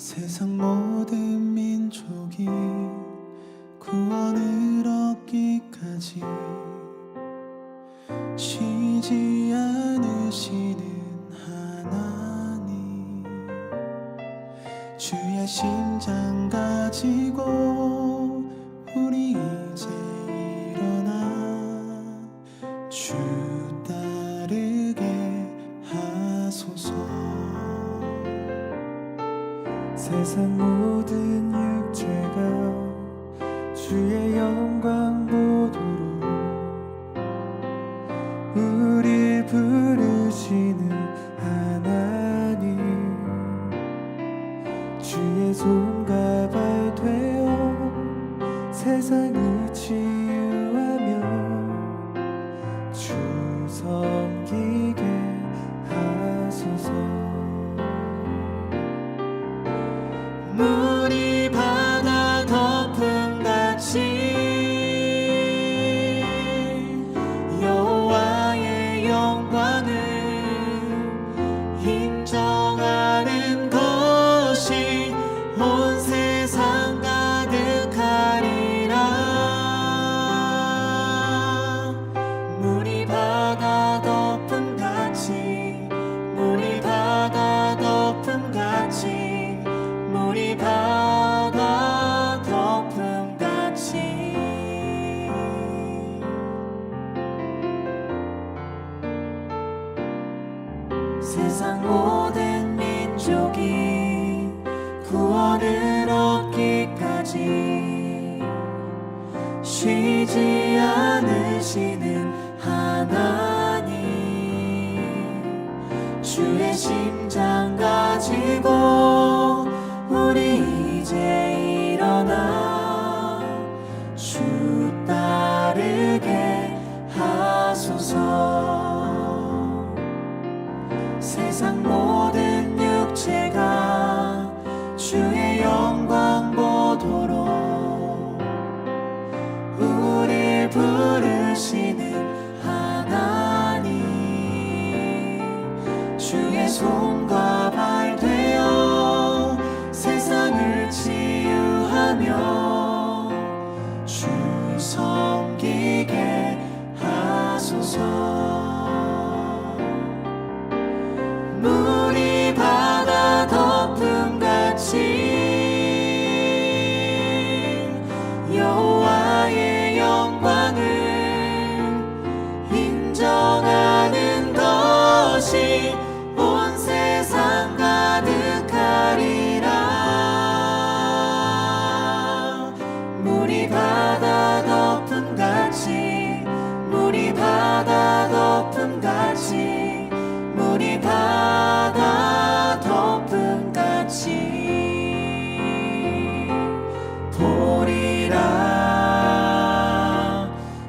세상 모든 민족이 구원을 얻기까지 쉬지 않으시는 하나님, 주의 심장 가지고 우리 이제 일어나 주 따르게 하소서. 세상 모든 육체가 주의 영광 보도록 우릴 부르시는 하나님, 주의 손과 발 되어 세상을 치유하며 주 섬기게 하소서. 물이 바다 덮음같이 여호와의 영광을 인정하는 것이 온 세상 가득하리라. 물이 바다 덮음같이, 물이 바다 덮음같이, 물이 바다 덮음같이. 세상 모든 민족이 구원을 얻기까지 쉬지 않으시는 하나님, 주의 심장 가지고 우리 이제 일어나 주 따르게 하소서. 세상 모든 육체가 주의 영광 보도록 우릴 부르시는 하나님, 주의 손과 발 되어 세상을 치유하며 주 섬기게 하소서. 물이 바다 덮음같이 여호와의 영광을 인정하는 것이 온 세상 가득하리라. 물이 바다 덮음같이, 물이 바다 덮음같이, 물이 바다 덮음같이 보리라.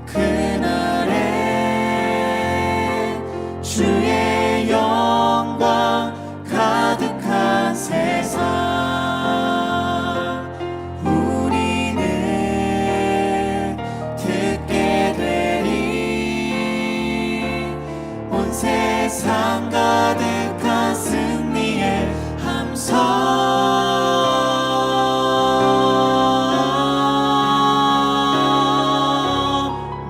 그날에 주의 영광 가득한 세상 우리는 듣게 되리. 온 세상 가득한 승리의 함성.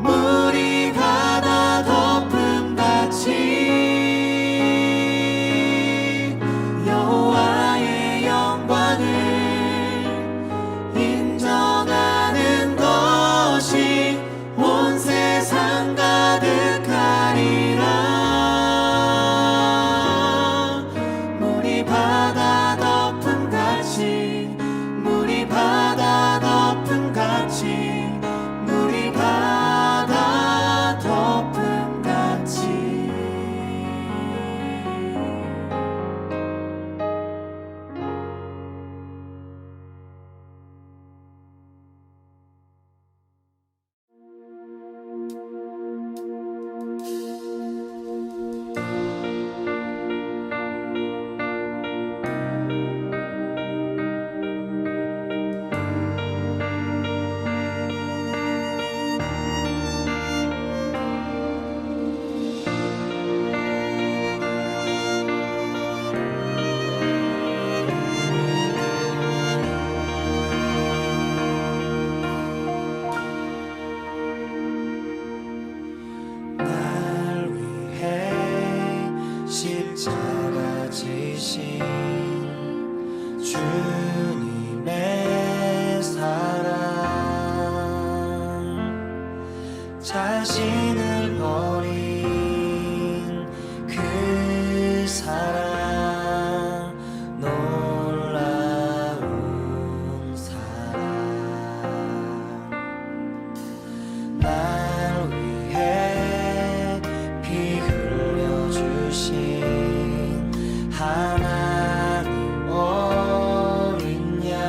물이 바다 덮음같이 여호와의 영광을 인정하는 것이 온 세상 가득하리라. 작아지신 주님의 사랑 자신을 버린 그 사랑 놀라운 사랑 날 위해 피 흘려주신 하나님 어린 양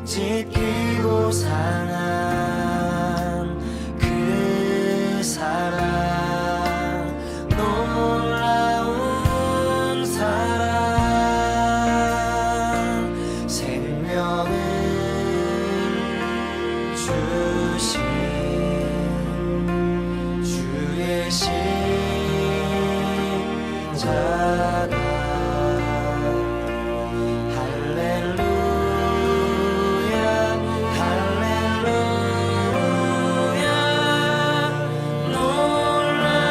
찢기고 상한 그 사랑 놀라운 사랑 생명을 주신 주의 십자가 할렐루야 할렐루야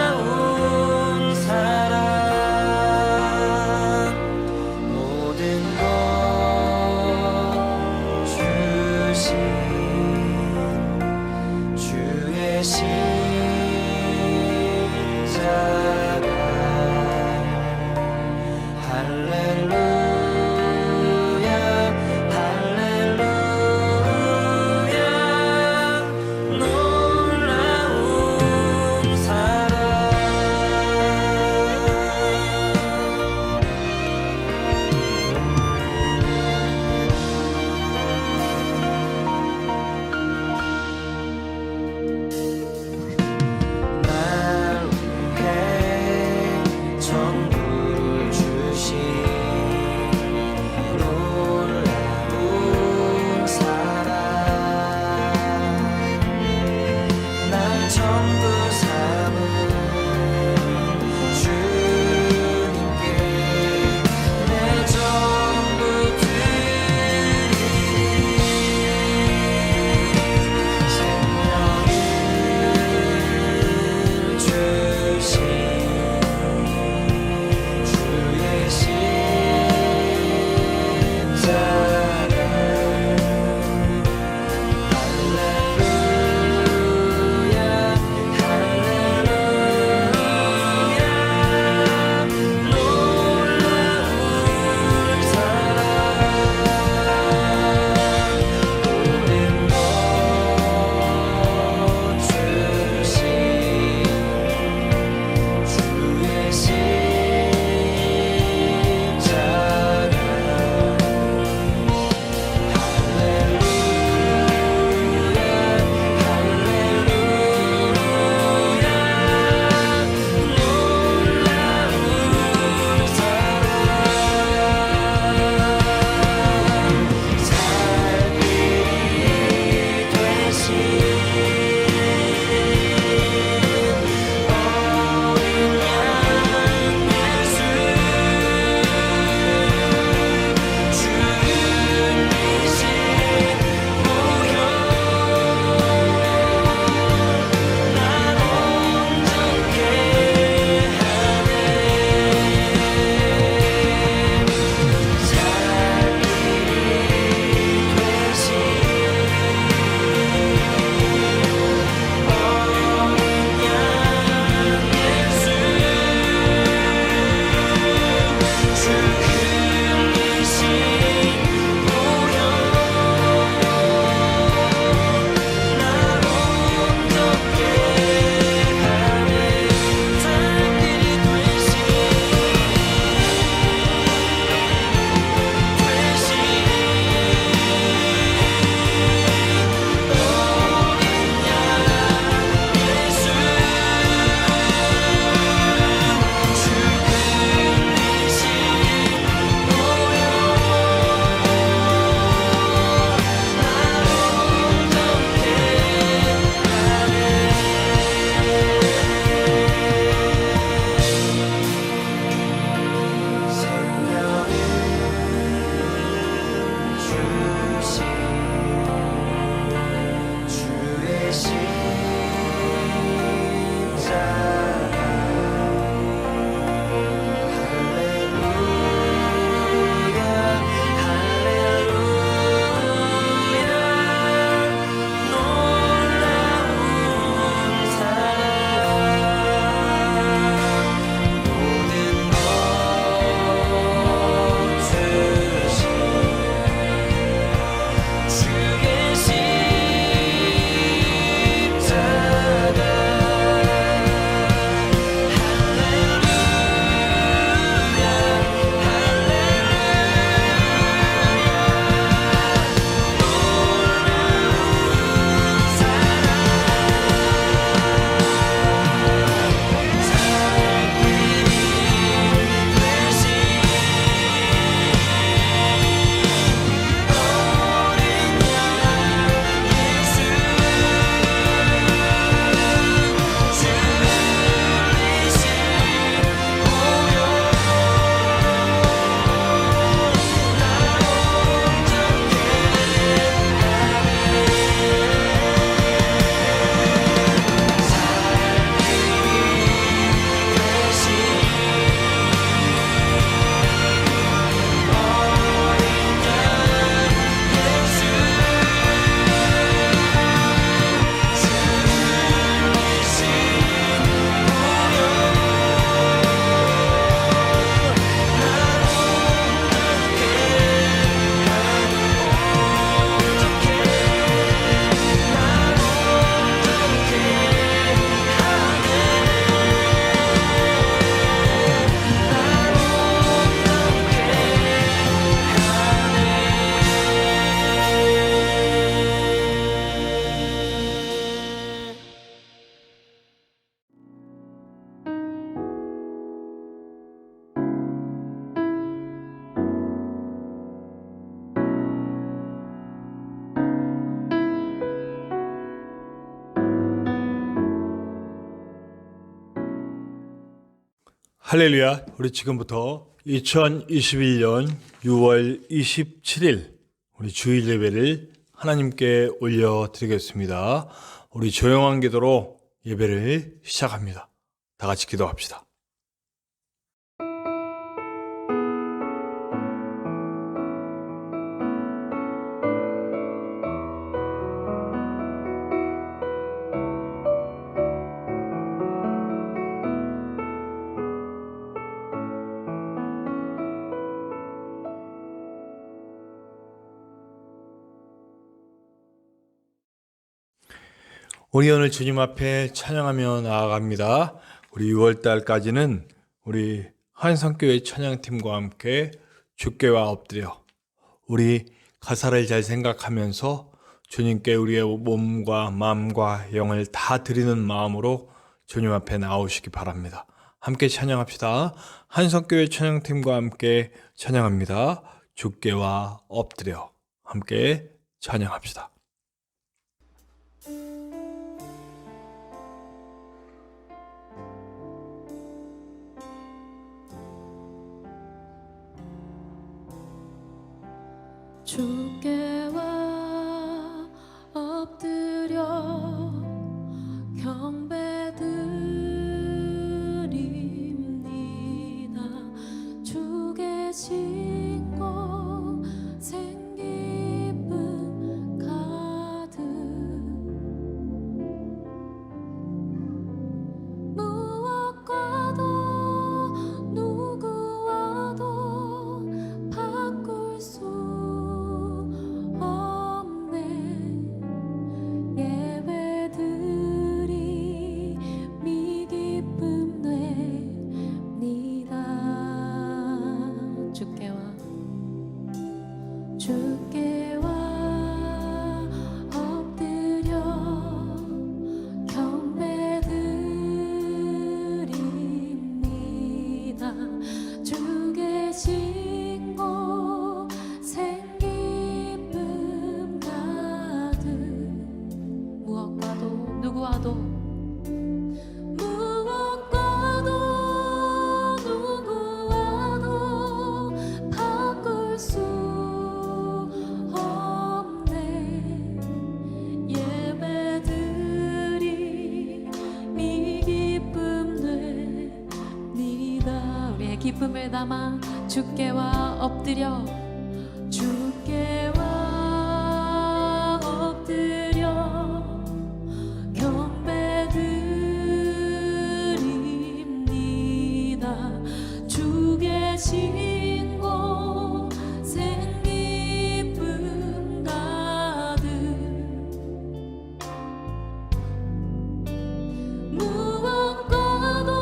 놀라운 사랑 모든 것 주신 주의 십자가 할렐루야. 우리 지금부터 2021년 6월 27일 우리 주일 예배를 하나님께 올려드리겠습니다. 우리 조용한 기도로 예배를 시작합니다. 다 같이 기도합시다. 우리 오늘 주님 앞에 찬양하며 나아갑니다. 우리 6월달까지는 우리 한성교회 찬양팀과 함께 주께와 엎드려 우리 가사를 잘 생각하면서 주님께 우리의 몸과 마음과 영을 다 드리는 마음으로 주님 앞에 나오시기 바랍니다. 함께 찬양합시다. 한성교회 찬양팀과 함께 찬양합니다. 주께와 엎드려 함께 찬양합시다. 주께와 엎드려 경배드립니다. 주 계신 곳 생기쁨 가득 무엇과도 누구와도 바꿀 수 주께와 엎드려 경배드립니다. 주 계신 곳 생기쁨 가득 무엇과도 누구와도 기쁨을 담아 주께와 엎드려 주께와 엎드려 경배드립니다. 주 계신 곳 생기쁨 가득 무엇과도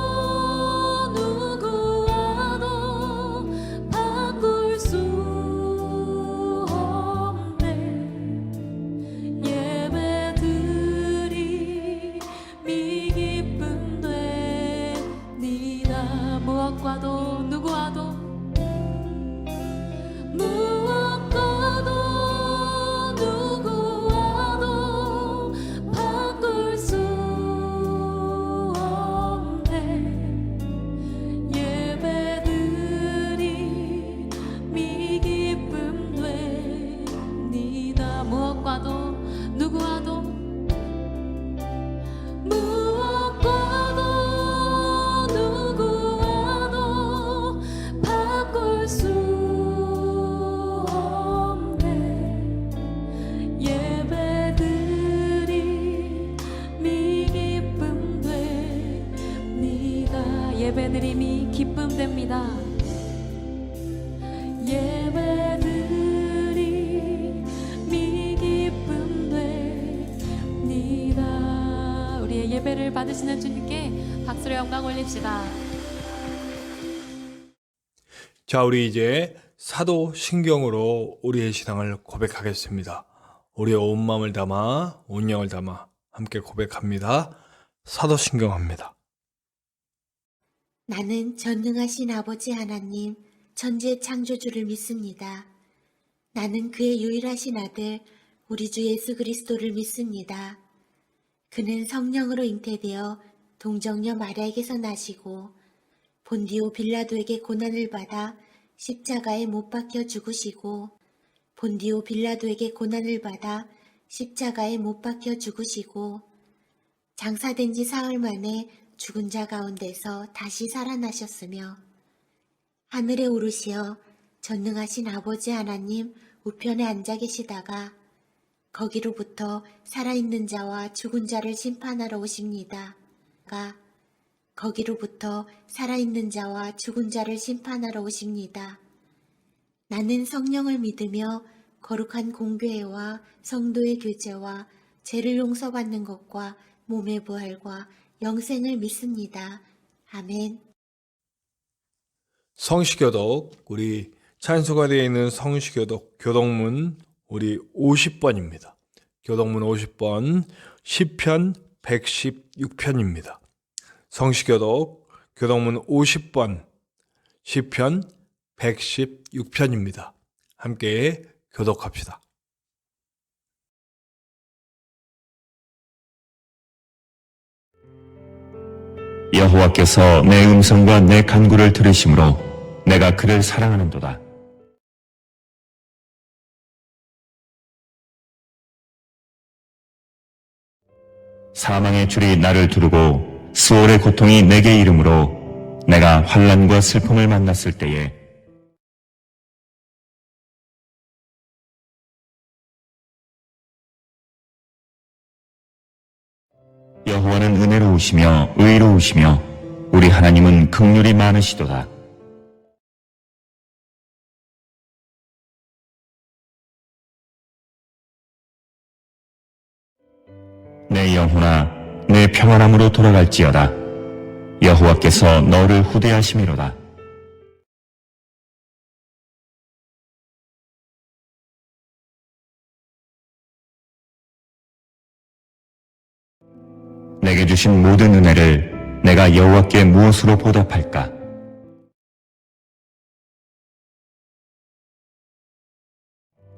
무엇과도 누구와도 누구와도 바꿀 수 없네. 예배드림이 기쁨 됩니다. 무엇과도 누구와도 예배드림이 기쁨됩니다. 예배드림이 기쁨됩니다. 우리의 예배를 받으시는 주님께 박수로 영광 올립시다. 자, 우리 이제 사도신경으로 우리의 신앙을 고백하겠습니다. 우리의 온 마음을 담아 온 영을 담아 함께 고백합니다. 사도신경합니다. 나는 전능하신 아버지 하나님, 천지의 창조주를 믿습니다. 나는 그의 유일하신 아들, 우리 주 예수 그리스도를 믿습니다. 그는 성령으로 잉태되어 동정녀 마리아에게서 나시고 본디오 빌라도에게 고난을 받아 십자가에 못 박혀 죽으시고 본디오 빌라도에게 고난을 받아 십자가에 못 박혀 죽으시고 장사된 지 사흘 만에 죽은 자 가운데서 다시 살아나셨으며 하늘에 오르시어 전능하신 아버지 하나님 우편에 앉아 계시다가 거기로부터 살아있는 자와 죽은 자를 심판하러 오십니다. 거기로부터 살아있는 자와 죽은 자를 심판하러 오십니다. 나는 성령을 믿으며 거룩한 공교회와 성도의 교제와 죄를 용서받는 것과 몸의 부활과 영생을 믿습니다. 아멘. 성시교독, 우리 찬수가 되어 있는 성시교독 교독문 우리 50번입니다. 교독문 50번, 시편 116편입니다. 성시교독 교독문 50번, 시편 116편입니다. 함께 교독합시다. 여호와께서 내 음성과 내 간구를 들으심으로 내가 그를 사랑하는도다. 사망의 줄이 나를 두르고 수월의 고통이 내게 이름으로 내가 환난과 슬픔을 만났을 때에 여호와는 은혜로우시며 의로우시며 우리 하나님은 긍휼이 많으시도다. 내 영혼아 내 평안함으로 돌아갈지어다. 여호와께서 너를 후대하심이로다. 내게 주신 모든 은혜를 내가 여호와께 무엇으로 보답할까?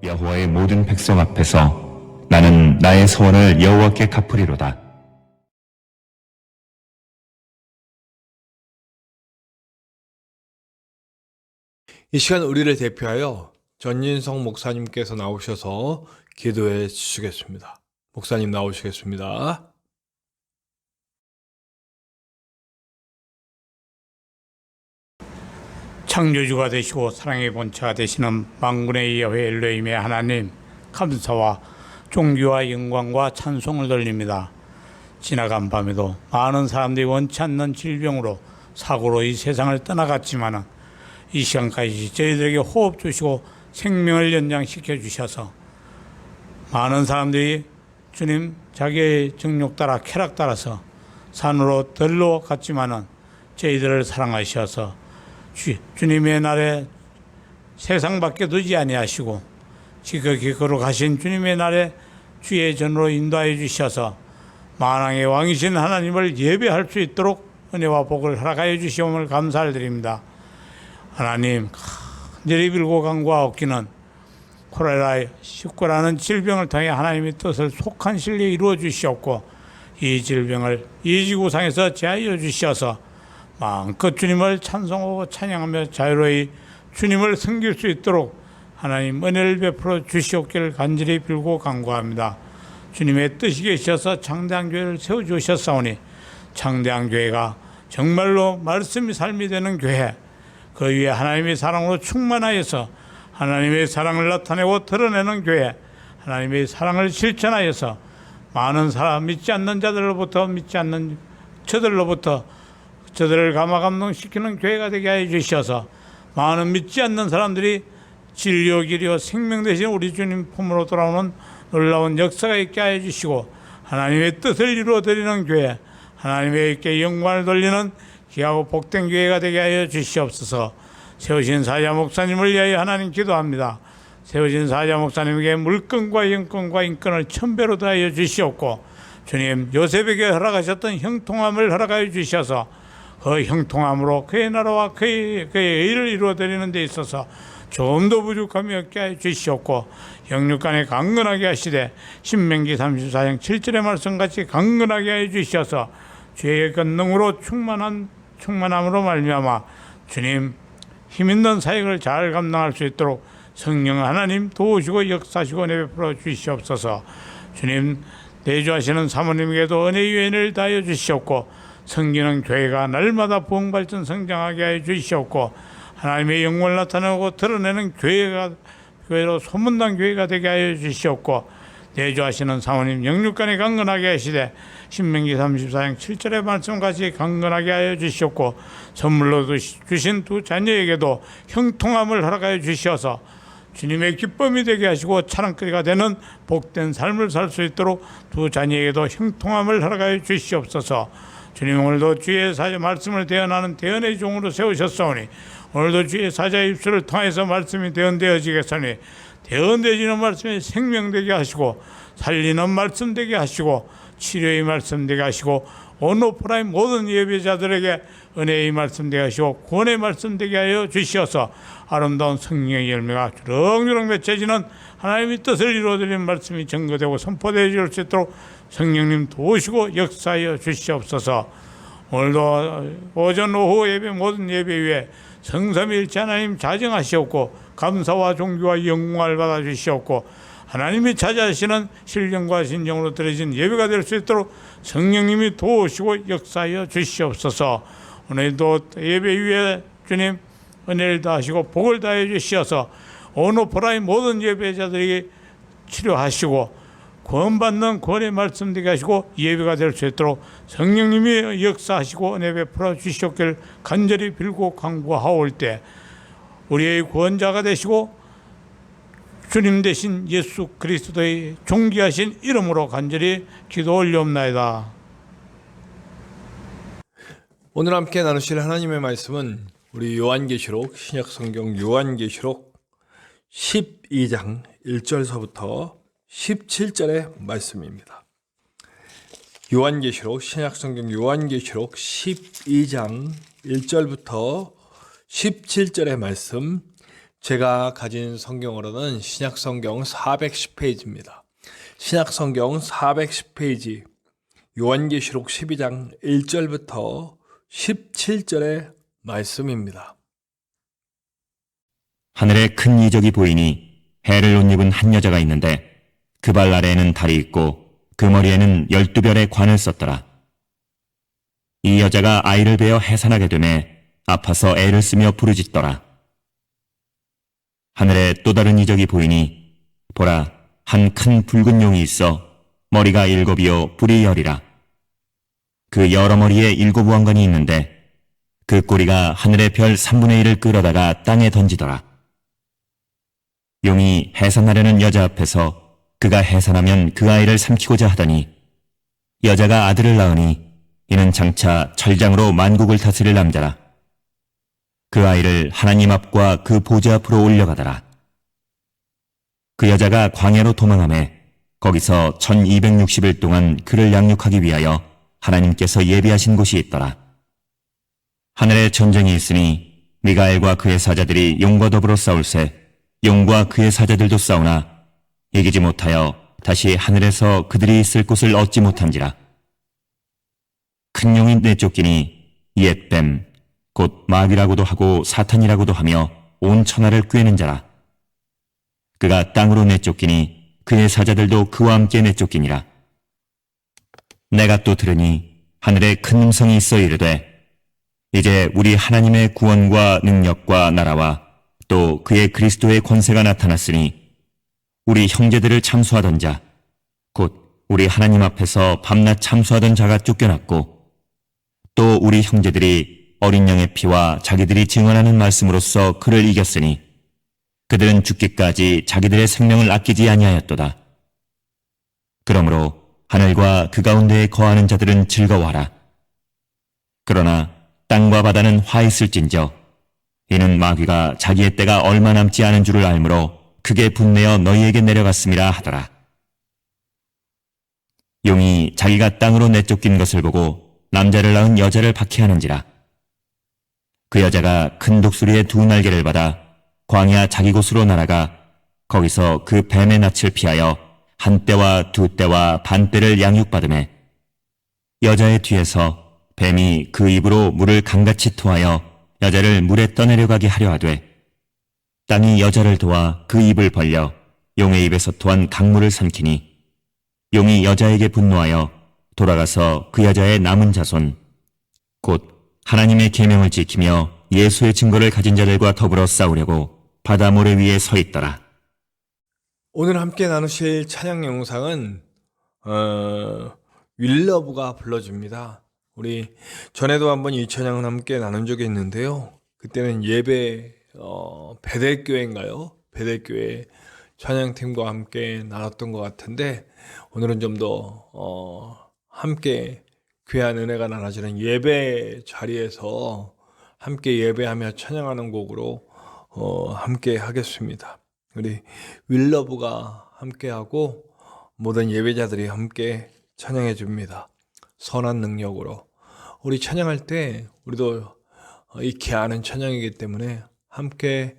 여호와의 모든 백성 앞에서 나는 나의 소원을 여호와께 갚으리로다. 이 시간 우리를 대표하여 전진성 목사님께서 나오셔서 기도해 주시겠습니다. 목사님 나오시겠습니다. 창조주가 되시고 사랑의 본체가 되시는 만군의 여호와 엘로힘의 하나님, 감사와 존귀와 영광과 찬송을 돌립니다. 지나간 밤에도 많은 사람들이 원치 않는 질병으로 사고로 이 세상을 떠나갔지만은 이 시간까지 저희들에게 호흡 주시고 생명을 연장시켜 주셔서 많은 사람들이 주님 자기의 정욕 따라 쾌락 따라서 산으로 들로 갔지만은 저희들을 사랑하셔서 주님의 날에 세상밖에 두지 아니하시고 지극히 거룩하신 주님의 날에 주의 전으로 인도하여 주셔서 만왕의 왕이신 하나님을 예배할 수 있도록 은혜와 복을 허락하여 주시옵을 감사를 드립니다. 하나님, 간절히 빌고 간구하옵기는 코로나19라는 질병을 통해 하나님의 뜻을 속한 신리에 이루어 주시옵고 이 질병을 이 지구상에서 제하여 주셔서 마음껏 주님을 찬송하고 찬양하며 자유로이 주님을 섬길 수 있도록 하나님 은혜를 베풀어 주시옵기를 간절히 빌고 간구합니다. 주님의 뜻이 계셔서 창대한 교회를 세워주셨사오니 창대한 교회가 정말로 말씀이 삶이 되는 교회, 그 위에 하나님의 사랑으로 충만하여서 하나님의 사랑을 나타내고 드러내는 교회, 하나님의 사랑을 실천하여서 많은 사람, 믿지 않는 자들로부터 믿지 않는 저들로부터 저들을 감화감동시키는 교회가 되게 하여 주셔서 많은 믿지 않는 사람들이 진리요 길이요 생명 되신 우리 주님 품으로 돌아오는 놀라운 역사가 있게 하여 주시고 하나님의 뜻을 이루어드리는 교회, 하나님께 영광을 돌리는 귀하고 복된 교회가 되게 하여 주시옵소서. 세우신 사자 목사님을 위하여 하나님 기도합니다. 세우신 사자 목사님에게 물권과 영권과 인권을 천배로 더하여 주시옵고 주님 요셉에게 허락하셨던 형통함을 허락하여 주셔서 그 형통함으로 그의 나라와 그의 의를 이루어드리는 데 있어서 조금도 부족함이 없게 하여 주시옵고 영육간에 강건하게 하시되 신명기 34장 7절의 말씀같이 강건하게 하여 주셔서 주의 권능으로 충만한 충만함으로 말미암아 주님 힘있는 사역을 잘 감당할 수 있도록 성령 하나님 도우시고 역사하시고 내베풀어 주시옵소서. 주님 내주하시는 사모님에게도 은혜 유엔을 다하여 주시옵고 성기는 교회가 날마다 부흥발전 성장하게 하여 주시옵고 하나님의 영광을 나타내고 드러내는 교회로 소문난 교회가 되게 하여 주시옵고 내주하시는 사모님 영육간에 강건하게 하시되 신명기 34장 7절의 말씀같이 강건하게 하여 주시옵고 선물로 주신 두 자녀에게도 형통함을 허락하여 주시어서 주님의 기쁨이 되게 하시고 찬양거리가 되는 복된 삶을 살 수 있도록 두 자녀에게도 형통함을 허락하여 주시옵소서. 주님 오늘도 주의 사자 말씀을 대언하는 대언의 종으로 세우셨사오니 오늘도 주의 사자의 입술을 통해서 말씀이 대언되어지겠으니 대언되어지는 말씀이 생명되게 하시고 살리는 말씀 되게 하시고 치료의 말씀 되게 하시고 온오프라인 모든 예배자들에게 은혜의 말씀 되게 하시고 구원의 말씀 되게 하여 주시어서 아름다운 성령의 열매가 주렁주렁 맺혀지는 하나님의 뜻을 이루어드리는 말씀이 증거되고 선포되어 줄 수 있도록 성령님 도우시고 역사하여 주시옵소서. 오늘도 오전 오후 예배 모든 예배 위에 성삼위일체 하나님 자정하시옵고 감사와 존귀와 영광을 받아 주시옵고 하나님이 찾아하시는 신령과 진정으로 드려진 예배가 될 수 있도록 성령님이 도우시고 역사하여 주시옵소서. 오늘도 예배 위에 주님 은혜를 다하시고 복을 다해 주시어서 온오프라인 모든 예배자들에게 치료하시고 구원받는 구원의 말씀 되게 하시고 예배가 될 수 있도록 성령님이 역사하시고 은혜 베풀어 주시옵길 간절히 빌고 간구하올 때 우리의 구원자가 되시고 주님 되신 예수 그리스도의 존귀하신 이름으로 간절히 기도 올리옵나이다. 오늘 함께 나누실 하나님의 말씀은 우리 요한계시록 신약성경 요한계시록 12장 1절서부터 17절의 말씀입니다. 요한계시록 신약성경 요한계시록 12장 1절부터 17절의 말씀, 제가 가진 성경으로는 신약성경 410페이지입니다. 신약성경 410페이지 요한계시록 12장 1절부터 17절의 말씀입니다. 하늘에 큰 이적이 보이니 해를 옷 입은 한 여자가 있는데 그 발 아래에는 달이 있고 그 머리에는 12별의 관을 썼더라. 이 여자가 아이를 베어 해산하게 되매 아파서 애를 쓰며 부르짖더라. 하늘에 또 다른 이적이 보이니 보라, 한 큰 붉은 용이 있어 머리가 7이요 뿔이 10이라. 그 여러 머리에 7 왕관이 있는데 그 꼬리가 하늘의 별 3분의 1을 끌어다가 땅에 던지더라. 용이 해산하려는 여자 앞에서 그가 해산하면 그 아이를 삼키고자 하더니 여자가 아들을 낳으니 이는 장차 철장으로 만국을 다스릴 남자라. 그 아이를 하나님 앞과 그 보좌 앞으로 올려가더라. 그 여자가 광야로 도망하매 거기서 1260일 동안 그를 양육하기 위하여 하나님께서 예비하신 곳이 있더라. 하늘에 전쟁이 있으니 미가엘과 그의 사자들이 용과 더불어 싸울세 용과 그의 사자들도 싸우나 이기지 못하여 다시 하늘에서 그들이 있을 곳을 얻지 못한지라. 큰 용이 내쫓기니 옛뱀 곧 마귀라고도 하고 사탄이라고도 하며 온 천하를 꿰는 자라. 그가 땅으로 내쫓기니 그의 사자들도 그와 함께 내쫓기니라. 내가 또 들으니 하늘에 큰 음성이 있어 이르되 이제 우리 하나님의 구원과 능력과 나라와 또 그의 그리스도의 권세가 나타났으니 우리 형제들을 참수하던 자 곧 우리 하나님 앞에서 밤낮 참수하던 자가 쫓겨났고 또 우리 형제들이 어린 양의 피와 자기들이 증언하는 말씀으로써 그를 이겼으니 그들은 죽기까지 자기들의 생명을 아끼지 아니하였도다. 그러므로 하늘과 그 가운데에 거하는 자들은 즐거워하라. 그러나 땅과 바다는 화 있을진저 이는 마귀가 자기의 때가 얼마 남지 않은 줄을 알므로 크게 분내어 너희에게 내려갔음이라 하더라. 용이 자기가 땅으로 내쫓긴 것을 보고 남자를 낳은 여자를 박해하는지라. 그 여자가 큰 독수리의 2 날개를 받아 광야 자기 곳으로 날아가 거기서 그 뱀의 낯을 피하여 1 떼와 2 떼와 반 떼를 양육받으매 여자의 뒤에서 뱀이 그 입으로 물을 강같이 토하여 여자를 물에 떠내려가게 하려 하되 땅이 여자를 도와 그 입을 벌려 용의 입에서 토한 강물을 삼키니 용이 여자에게 분노하여 돌아가서 그 여자의 남은 자손 곧 하나님의 계명을 지키며 예수의 증거를 가진 자들과 더불어 싸우려고 바다 모래 위에 서 있더라. 오늘 함께 나누실 찬양 영상은 윌러브가 불러줍니다. 우리 전에도 한번 이 찬양을 함께 나눈 적이 있는데요. 그때는 예배 베델교회인가요? 베델교회 찬양팀과 함께 나눴던 것 같은데 오늘은 좀 더 함께 귀한 은혜가 나눠지는 예배 자리에서 함께 예배하며 찬양하는 곡으로 함께 하겠습니다. 우리 윌러브가 함께하고 모든 예배자들이 함께 찬양해 줍니다. 선한 능력으로. 우리 찬양할 때 우리도 익히 아는 찬양이기 때문에 함께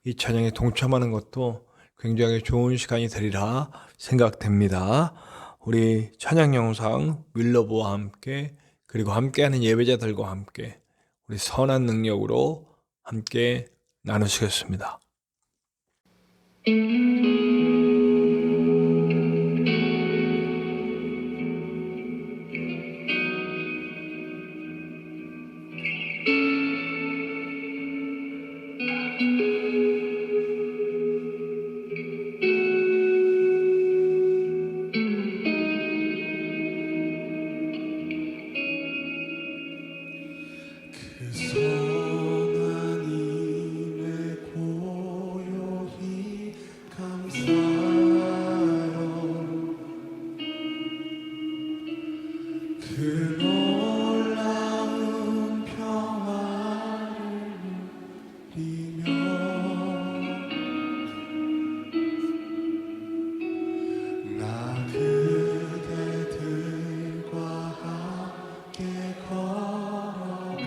이 찬양에 동참하는 것도 굉장히 좋은 시간이 되리라 생각됩니다. 우리 찬양 영상 윌러브와 함께 그리고 함께하는 예배자들과 함께 우리 선한 능력으로 함께 나누시겠습니다. 그 선한 힘에 고요히 감사하여 그 놀라운 평화를 누리며 나 그대들과 함께 걸어가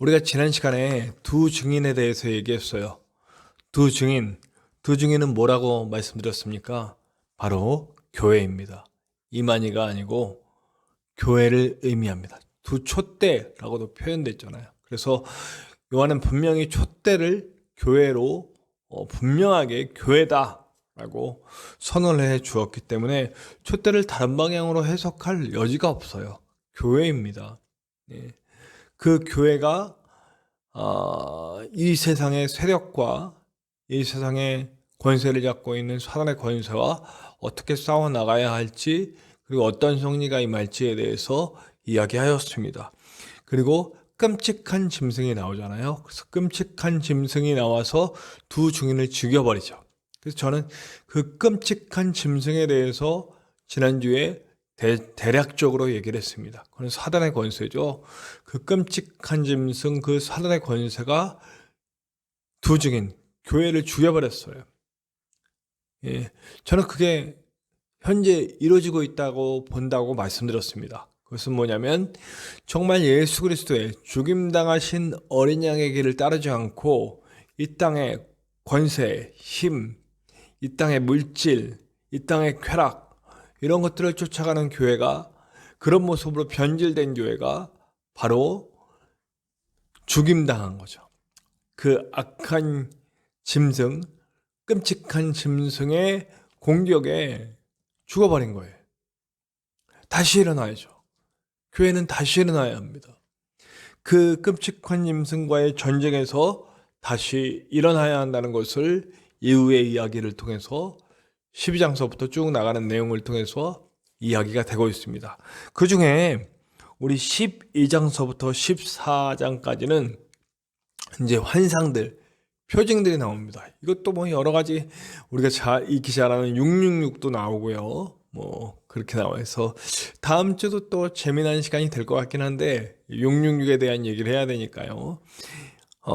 우리가 지난 시간에 두 증인에 대해서 얘기했어요. 두 증인은 뭐라고 말씀드렸습니까? 바로 교회입니다. 이만희가 아니고 교회를 의미합니다. 두 촛대라고도 표현됐잖아요. 그래서 요한은 분명히 촛대를 교회로 분명하게 교회다라고 선언을 해 주었기 때문에 촛대를 다른 방향으로 해석할 여지가 없어요. 교회입니다. 예. 그 교회가 이 세상의 세력과 이 세상의 권세를 잡고 있는 사단의 권세와 어떻게 싸워 나가야 할지, 그리고 어떤 승리가 임할지에 대해서 이야기하였습니다. 그리고 끔찍한 짐승이 나오잖아요. 그래서 끔찍한 짐승이 나와서 두 증인을 죽여버리죠. 그래서 저는 그 끔찍한 짐승에 대해서 지난주에 대략적으로 얘기를 했습니다. 그건 사단의 권세죠. 그 끔찍한 짐승, 그 사단의 권세가 두 증인, 교회를 죽여버렸어요. 예, 저는 그게 현재 이루어지고 있다고 본다고 말씀드렸습니다. 그것은 뭐냐면 정말 예수 그리스도의 죽임당하신 어린 양의 길을 따르지 않고 이 땅의 권세, 힘, 이 땅의 물질, 이 땅의 쾌락, 이런 것들을 쫓아가는 교회가, 그런 모습으로 변질된 교회가 바로 죽임당한 거죠. 그 악한 짐승, 끔찍한 짐승의 공격에 죽어버린 거예요. 다시 일어나야죠. 교회는 다시 일어나야 합니다. 그 끔찍한 짐승과의 전쟁에서 다시 일어나야 한다는 것을 이후의 이야기를 통해서 12장서부터 쭉 나가는 내용을 통해서 이야기가 되고 있습니다. 그 중에 우리 12장서부터 14장까지는 이제 환상들, 표징들이 나옵니다. 이것도 뭐 여러 가지 우리가 잘 익히 잘 아는 666도 나오고요. 뭐 그렇게 나와서 다음 주도 또 재미난 시간이 될 것 같긴 한데 666에 대한 얘기를 해야 되니까요.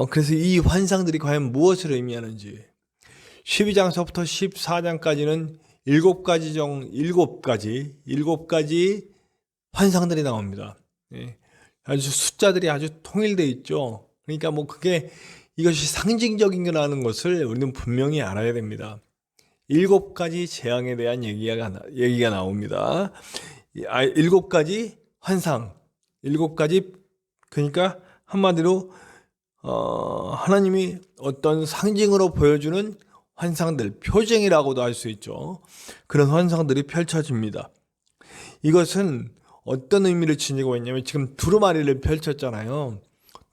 그래서 이 환상들이 과연 무엇을 의미하는지 12장서부터 14장까지는 7가지 환상들이 나옵니다. 예. 아주 숫자들이 아주 통일되어 있죠. 그러니까 뭐 그게 이것이 상징적인 거라는 것을 우리는 분명히 알아야 됩니다. 7가지 재앙에 대한 얘기가 나옵니다. 7가지 환상, 7가지, 그러니까 한마디로 하나님이 어떤 상징으로 보여주는 환상들, 표징이라고도 할 수 있죠. 그런 환상들이 펼쳐집니다. 이것은 어떤 의미를 지니고 있냐면 지금 두루마리를 펼쳤잖아요.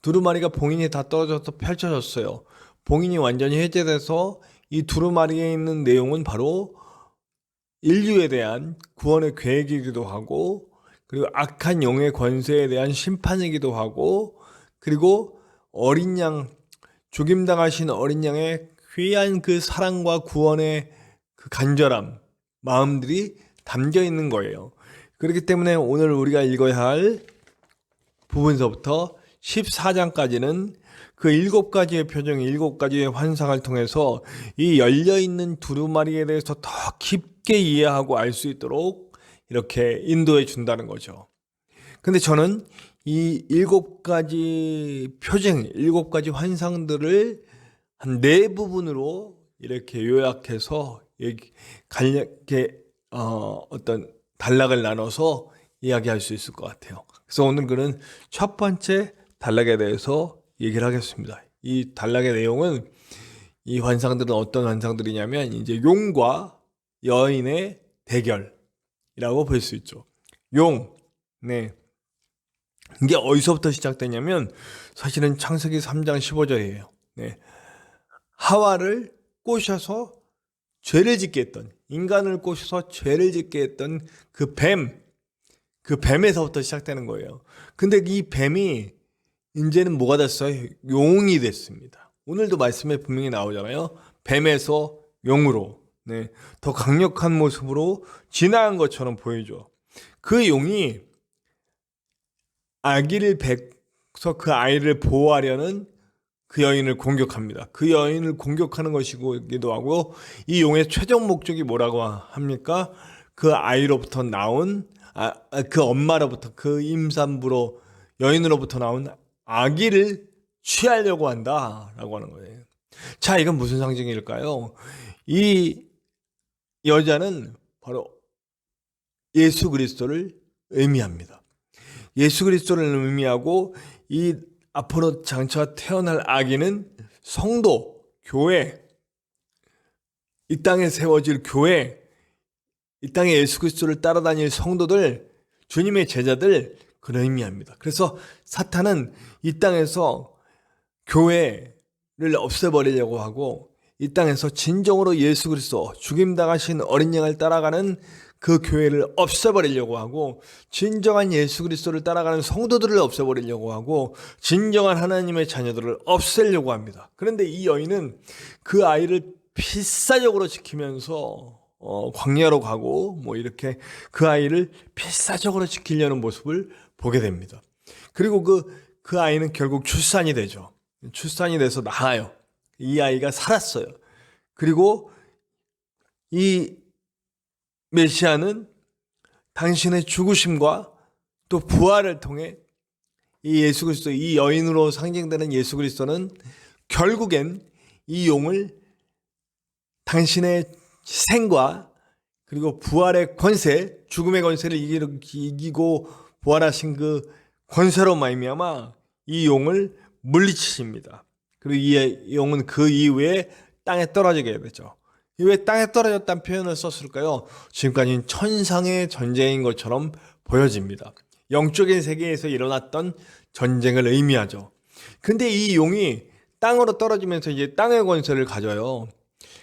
두루마리가 봉인이 다 떨어져서 펼쳐졌어요. 봉인이 완전히 해제돼서 이 두루마리에 있는 내용은 바로 인류에 대한 구원의 계획이기도 하고, 그리고 악한 영의 권세에 대한 심판이기도 하고, 그리고 어린 양, 죽임당하신 어린 양의 귀한 그 사랑과 구원의 그 간절함, 마음들이 담겨 있는 거예요. 그렇기 때문에 오늘 우리가 읽어야 할 부분서부터 14장까지는 그 7가지의 표정, 7가지의 환상을 통해서 이 열려있는 두루마리에 대해서 더 깊게 이해하고 알 수 있도록 이렇게 인도해 준다는 거죠. 근데 저는 이 7가지 표정, 7가지 환상들을 한 4부분으로 이렇게 요약해서 간략하게 어떤 단락을 나눠서 이야기할 수 있을 것 같아요. 그래서 오늘 그는 첫 번째 단락에 대해서 얘기를 하겠습니다. 이 단락의 내용은, 이 환상들은 어떤 환상들이냐면 이제 용과 여인의 대결이라고 볼 수 있죠. 용, 네. 이게 어디서부터 시작되냐면 사실은 창세기 3장 15절이에요. 네. 하와를 꼬셔서 죄를 짓게 했던, 인간을 꼬셔서 죄를 짓게 했던 그 뱀에서부터 시작되는 거예요. 근데 이 뱀이 이제는 뭐가 됐어요? 용이 됐습니다. 오늘도 말씀에 분명히 나오잖아요. 뱀에서 용으로, 네, 더 강력한 모습으로 진화한 것처럼 보이죠. 그 용이 아기를 뱉어서 그 아이를 보호하려는 그 여인을 공격합니다. 그 여인을 공격하는 것이기도 하고, 이 용의 최종 목적이 뭐라고 합니까? 그 아이로부터 나온, 그 엄마로부터, 그 임산부로, 여인으로부터 나온 아기를 취하려고 한다라고 하는 거예요. 자, 이건 무슨 상징일까요? 이 여자는 바로 예수 그리스도를 의미합니다. 예수 그리스도를 의미하고 이 앞으로 장차 태어날 아기는 성도, 교회, 이 땅에 세워질 교회, 이 땅에 예수 그리스도를 따라다닐 성도들, 주님의 제자들, 그런 의미합니다. 그래서 사탄은 이 땅에서 교회를 없애버리려고 하고 이 땅에서 진정으로 예수 그리스도 죽임당하신 어린 양을 따라가는 그 교회를 없애버리려고 하고 진정한 예수 그리스도를 따라가는 성도들을 없애버리려고 하고 진정한 하나님의 자녀들을 없애려고 합니다. 그런데 이 여인은 그 아이를 필사적으로 지키면서 광야로 가고 뭐 이렇게 그 아이를 필사적으로 지키려는 모습을 보게 됩니다. 그리고 그 아이는 결국 출산이 되죠. 출산이 돼서 낳아요. 이 아이가 살았어요. 그리고 이 메시아는 당신의 죽으심과 또 부활을 통해 이 예수 그리스도, 이 여인으로 상징되는 예수 그리스도는 결국엔 이 용을 당신의 생과 그리고 부활의 권세, 죽음의 권세를 이기고 부활하신 그 권세로 말미암아 이 용을 물리치십니다. 그리고 이 용은 그 이후에 땅에 떨어지게 되죠. 왜 땅에 떨어졌다는 표현을 썼을까요? 지금까지는 천상의 전쟁인 것처럼 보여집니다. 영적인 세계에서 일어났던 전쟁을 의미하죠. 근데 이 용이 땅으로 떨어지면서 이제 땅의 권세를 가져요.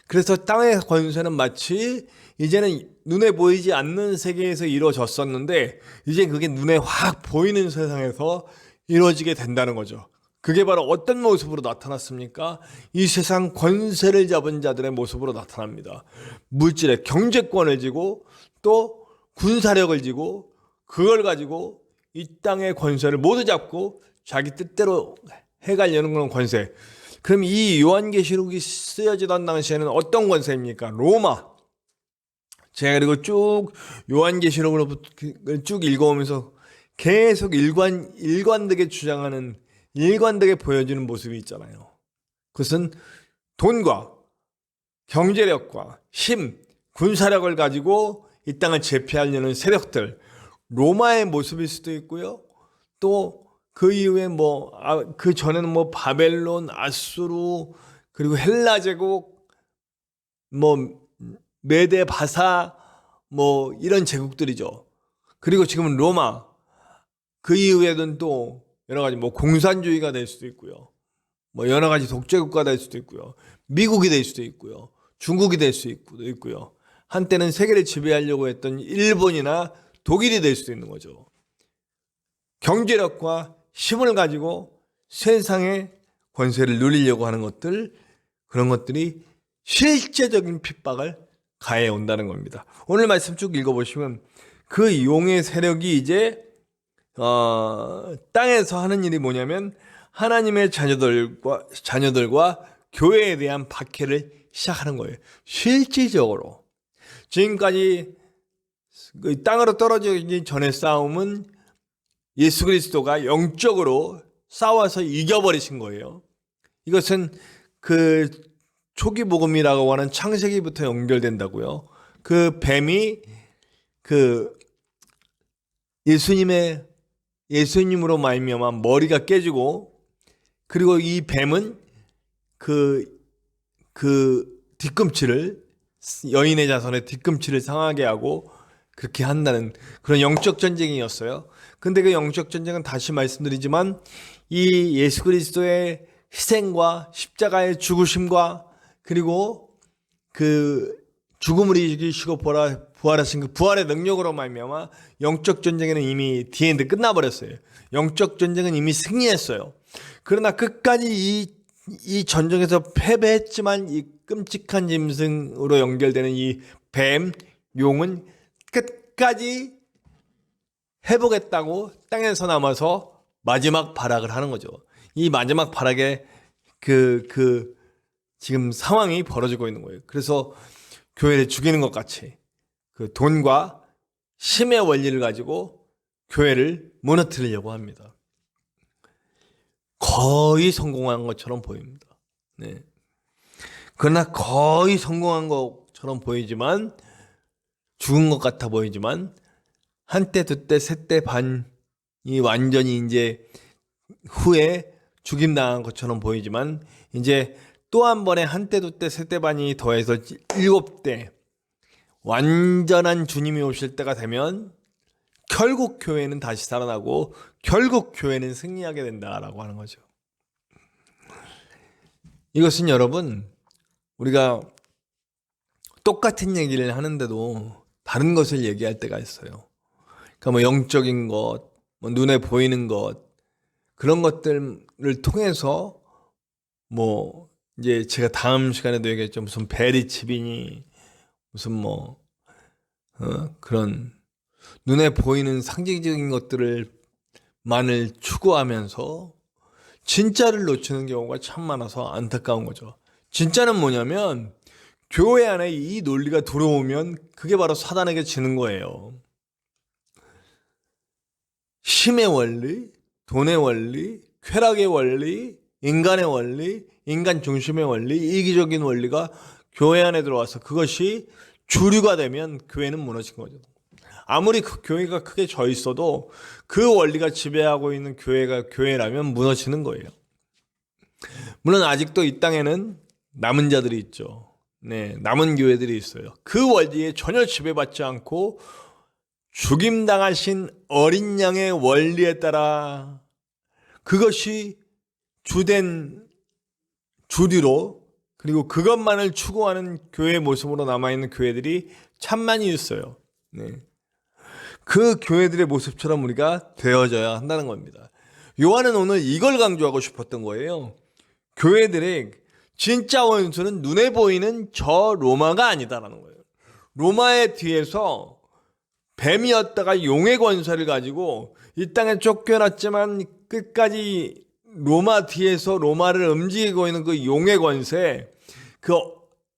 그래서 땅의 권세는 마치 이제는 눈에 보이지 않는 세계에서 이루어졌었는데 이제 그게 눈에 확 보이는 세상에서 이루어지게 된다는 거죠. 그게 바로 어떤 모습으로 나타났습니까? 이 세상 권세를 잡은 자들의 모습으로 나타납니다. 물질의 경제권을 쥐고 또 군사력을 쥐고 그걸 가지고 이 땅의 권세를 모두 잡고 자기 뜻대로 해가려는 그런 권세. 그럼 이 요한계시록이 쓰여지던 당시에는 어떤 권세입니까? 로마. 제가 그리고 쭉 요한계시록을 쭉 읽어오면서 계속 일관되게 주장하는, 일관되게 보여지는 모습이 있잖아요. 그것은 돈과 경제력과 힘, 군사력을 가지고 이 땅을 제패하려는 세력들, 로마의 모습일 수도 있고요. 또 그 이후에 그 전에는 바벨론, 아수르, 그리고 헬라 제국, 메데, 바사, 이런 제국들이죠. 그리고 지금은 로마, 그 이후에는 또 여러 가지 공산주의가 될 수도 있고요. 여러 가지 독재국가 될 수도 있고요. 미국이 될 수도 있고요. 중국이 될 수도 있고요. 한때는 세계를 지배하려고 했던 일본이나 독일이 될 수도 있는 거죠. 경제력과 힘을 가지고 세상의 권세를 누리려고 하는 것들, 그런 것들이 실제적인 핍박을 가해 온다는 겁니다. 오늘 말씀 쭉 읽어보시면 그 용의 세력이 이제 땅에서 하는 일이 뭐냐면 하나님의 자녀들과 교회에 대한 박해를 시작하는 거예요. 실질적으로 지금까지 땅으로 떨어지기 전의 싸움은 예수 그리스도가 영적으로 싸워서 이겨버리신 거예요. 이것은 그 초기 복음이라고 하는 창세기부터 연결된다고요. 그 뱀이 그 예수님으로 말미암아 머리가 깨지고, 그리고 이 뱀은 그 뒤꿈치를, 여인의 자손의 뒤꿈치를 상하게 하고 그렇게 한다는 그런 영적 전쟁이었어요. 근데 그 영적 전쟁은 다시 말씀드리지만 이 예수 그리스도의 희생과 십자가의 죽으심과 그리고 그 죽음을 이기시고 부활하신 그 부활의 능력으로 말미암아 영적 전쟁에는 이미 디엔드 끝나버렸어요. 영적 전쟁은 이미 승리했어요. 그러나 끝까지 이 전쟁에서 패배했지만 이 끔찍한 짐승으로 연결되는 이 뱀, 용은 끝까지 해보겠다고 땅에서 남아서 마지막 발악을 하는 거죠. 이 마지막 발악에 지금 상황이 벌어지고 있는 거예요. 그래서 교회를 죽이는 것 같이 그 돈과 힘의 원리를 가지고 교회를 무너뜨리려고 합니다. 거의 성공한 것처럼 보입니다. 네. 그러나 거의 성공한 것처럼 보이지만 죽은 것 같아 보이지만 한때 두때 셋때 반이 완전히 이제 후에 죽임당한 것처럼 보이지만 이제 또 한 번에 한때 두때 셋때 반이 더해서 7대 완전한 주님이 오실 때가 되면 결국 교회는 다시 살아나고 결국 교회는 승리하게 된다라고 하는 거죠. 이것은 여러분 우리가 똑같은 얘기를 하는데도 다른 것을 얘기할 때가 있어요. 그러니까 뭐 영적인 것, 뭐 눈에 보이는 것 그런 것들을 통해서 뭐 이제 제가 다음 시간에도 얘기했죠. 무슨 베리칩이니 무슨 뭐 그런 눈에 보이는 상징적인 것들을만을 추구하면서 진짜를 놓치는 경우가 참 많아서 안타까운 거죠. 진짜는 뭐냐면 교회 안에 이 논리가 들어오면 그게 바로 사단에게 지는 거예요. 힘의 원리, 돈의 원리, 쾌락의 원리, 인간의 원리, 인간 중심의 원리, 이기적인 원리가 교회 안에 들어와서 그것이 주류가 되면 교회는 무너진 거죠. 아무리 그 교회가 크게 져 있어도 그 원리가 지배하고 있는 교회가 교회라면 무너지는 거예요. 물론 아직도 이 땅에는 남은 자들이 있죠. 네, 남은 교회들이 있어요. 그 원리에 전혀 지배받지 않고 죽임당하신 어린 양의 원리에 따라 그것이 주된 주류로 그리고 그것만을 추구하는 교회의 모습으로 남아있는 교회들이 참 많이 있어요. 네. 그 교회들의 모습처럼 우리가 되어져야 한다는 겁니다. 요한은 오늘 이걸 강조하고 싶었던 거예요. 교회들의 진짜 원수는 눈에 보이는 저 로마가 아니다라는 거예요. 로마의 뒤에서 뱀이었다가 용의 권세를 가지고 이 땅에 쫓겨났지만 끝까지 로마 뒤에서 로마를 움직이고 있는 그 용의 권세, 그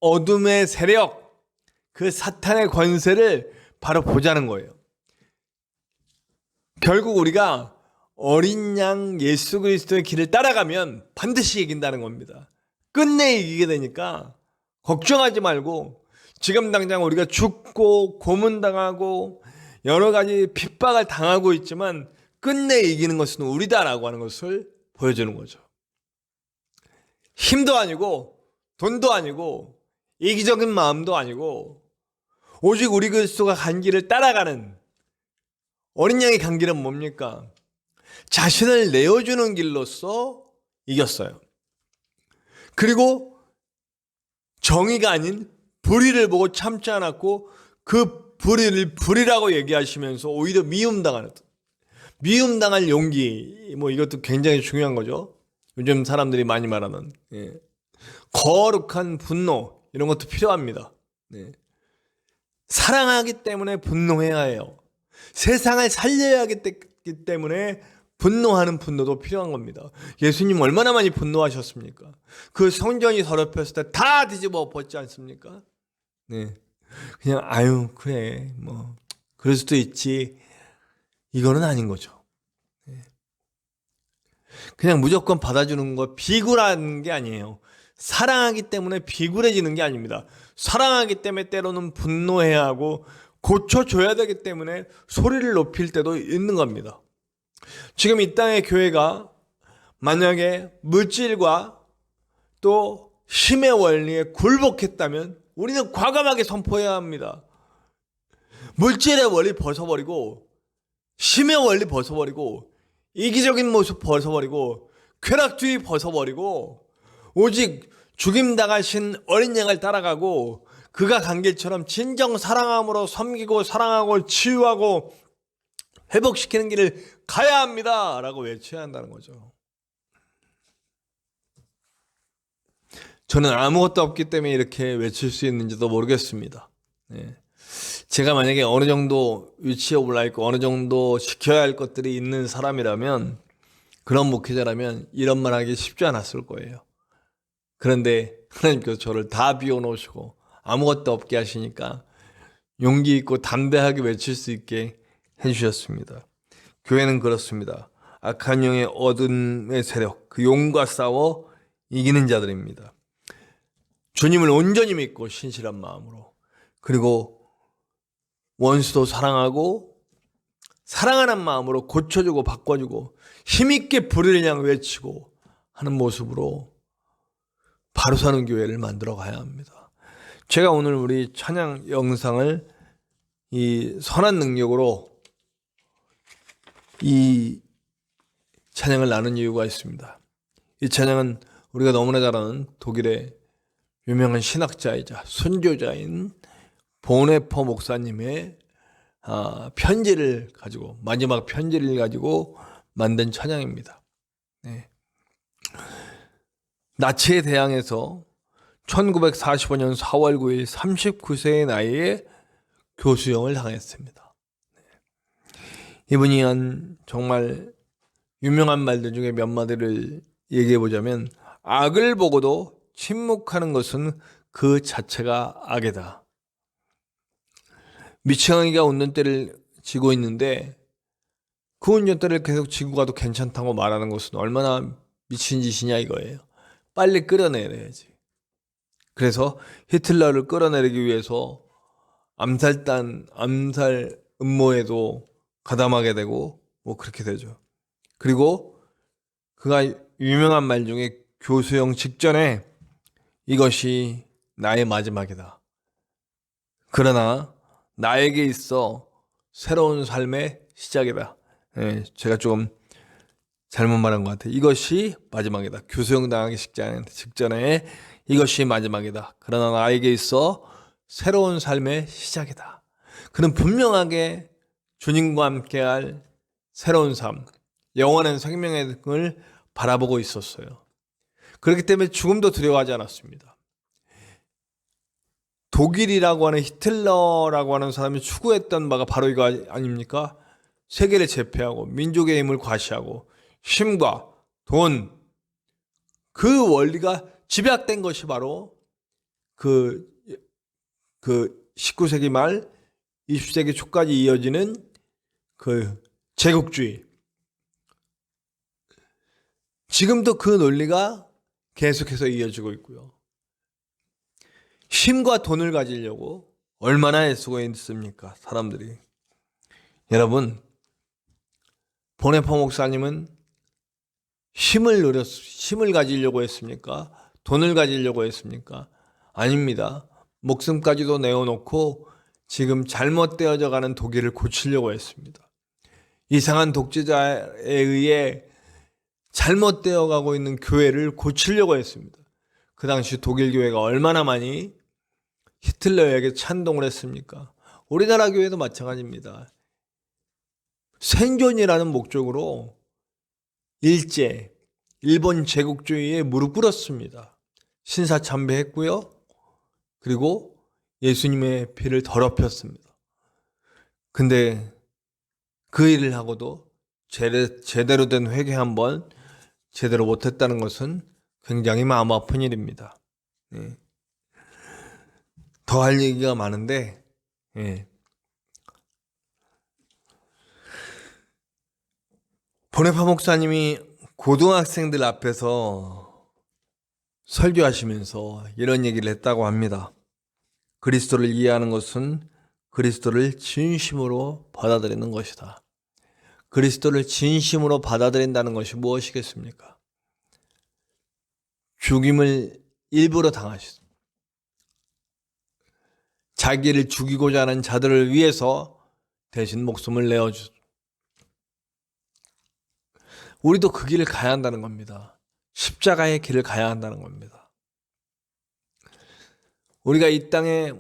어둠의 세력, 그 사탄의 권세를 바로 보자는 거예요. 결국 우리가 어린 양 예수 그리스도의 길을 따라가면 반드시 이긴다는 겁니다. 끝내 이기게 되니까 걱정하지 말고 지금 당장 우리가 죽고 고문당하고 여러 가지 핍박을 당하고 있지만 끝내 이기는 것은 우리다라고 하는 것을 보여주는 거죠. 힘도 아니고 돈도 아니고 이기적인 마음도 아니고 오직 우리 그리스도가 간 길을 따라가는 어린 양의 간 길은 뭡니까? 자신을 내어주는 길로서 이겼어요. 그리고 정의가 아닌 불의를 보고 참지 않았고 그 불의를 불의라고 얘기하시면서 오히려 미움당할 용기, 뭐 이것도 굉장히 중요한 거죠. 요즘 사람들이 많이 말하는 거룩한 분노 이런 것도 필요합니다. 사랑하기 때문에 분노해야 해요. 세상을 살려야 하기 때문에 분노하는 분노도 필요한 겁니다. 예수님 얼마나 많이 분노하셨습니까? 그 성전이 더럽혔을 때 다 뒤집어 엎었지 않습니까? 네. 그냥 아유 그래 뭐 그럴 수도 있지 이거는 아닌 거죠. 그냥 무조건 받아주는 거 비굴한 게 아니에요. 사랑하기 때문에 비굴해지는 게 아닙니다. 사랑하기 때문에 때로는 분노해야 하고 고쳐줘야 되기 때문에 소리를 높일 때도 있는 겁니다. 지금 이 땅의 교회가 만약에 물질과 또 힘의 원리에 굴복했다면 우리는 과감하게 선포해야 합니다. 물질의 원리 벗어버리고 힘의 원리 벗어버리고 이기적인 모습 벗어버리고 쾌락주의 벗어버리고 오직 죽임당하신 어린 양을 따라가고 그가 간 길처럼 진정 사랑함으로 섬기고 사랑하고 치유하고 회복시키는 길을 가야 합니다 라고 외쳐야 한다는 거죠. 저는 아무것도 없기 때문에 이렇게 외칠 수 있는지도 모르겠습니다. 제가 만약에 어느 정도 위치에 올라있고 어느 정도 지켜야 할 것들이 있는 사람이라면 그런 목회자라면 이런 말 하기 쉽지 않았을 거예요. 그런데 하나님께서 저를 다 비워놓으시고 아무것도 없게 하시니까 용기 있고 담대하게 외칠 수 있게 해주셨습니다. 교회는 그렇습니다. 악한 영의 어둠의 세력, 그 용과 싸워 이기는 자들입니다. 주님을 온전히 믿고 신실한 마음으로, 그리고 원수도 사랑하고 사랑하는 마음으로 고쳐주고 바꿔주고 힘있게 불의를 향해 외치고 하는 모습으로 바로 사는 교회를 만들어 가야 합니다. 제가 오늘 우리 찬양 영상을 이 선한 능력으로 이 찬양을 나눈 이유가 있습니다. 이 찬양은 우리가 너무나 잘 아는 독일의 유명한 신학자이자 선교자인 보네퍼 목사님의 편지를 가지고, 마지막 편지를 가지고 만든 찬양입니다. 네. 나치에 대항해서 1945년 4월 9일 39세의 나이에 교수형을 당했습니다. 이분이 한 정말 유명한 말들 중에 몇 마디를 얘기해 보자면, 악을 보고도 침묵하는 것은 그 자체가 악이다. 미치광이가 운전대를 쥐고 있는데 그 운전대를 계속 쥐고 가도 괜찮다고 말하는 것은 얼마나 미친 짓이냐 이거예요. 빨리 끌어내야지. 그래서 히틀러를 끌어내리기 위해서 암살 음모에도 가담하게 되고 뭐 그렇게 되죠. 그리고 그가 유명한 말 중에 교수형 직전에 이것이 나의 마지막이다. 그러나 나에게 있어 새로운 삶의 시작이다. 예, 제가 조금 잘못 말한 것 같아요. 이것이 마지막이다. 교수형 당하기 직전에 이것이 마지막이다. 그러나 나에게 있어 새로운 삶의 시작이다. 그는 분명하게 주님과 함께할 새로운 삶, 영원한 생명을 바라보고 있었어요. 그렇기 때문에 죽음도 두려워하지 않았습니다. 독일이라고 하는 히틀러라고 하는 사람이 추구했던 바가 바로 이거 아닙니까? 세계를 제패하고 민족의 힘을 과시하고 힘과 돈, 그 원리가 집약된 것이 바로 그 19세기 말 20세기 초까지 이어지는 그 제국주의. 지금도 그 논리가 계속해서 이어지고 있고요. 힘과 돈을 가지려고 얼마나 애쓰고 있습니까, 사람들이. 여러분, 보네퍼 목사님은 힘을 가지려고 했습니까? 돈을 가지려고 했습니까? 아닙니다. 목숨까지도 내어놓고 지금 잘못되어져 가는 독일을 고치려고 했습니다. 이상한 독재자에 의해 잘못되어 가고 있는 교회를 고치려고 했습니다. 그 당시 독일 교회가 얼마나 많이 히틀러에게 찬동을 했습니까? 우리나라 교회도 마찬가지입니다. 생존이라는 목적으로 일본 제국주의에 무릎 꿇었습니다. 신사참배했고요. 그리고 예수님의 피를 더럽혔습니다. 근데 그 일을 하고도 제대로 된 회개 한번 제대로 못했다는 것은 굉장히 마음 아픈 일입니다. 예. 더 할 얘기가 많은데, 예. 보네파 목사님이 고등학생들 앞에서 설교하시면서 이런 얘기를 했다고 합니다. 그리스도를 이해하는 것은 그리스도를 진심으로 받아들이는 것이다. 그리스도를 진심으로 받아들인다는 것이 무엇이겠습니까? 죽임을 일부러 당하셨습니다. 자기를 죽이고자 하는 자들을 위해서 대신 목숨을 내어주셨습니다. 우리도 그 길을 가야 한다는 겁니다. 십자가의 길을 가야 한다는 겁니다. 우리가 이 땅에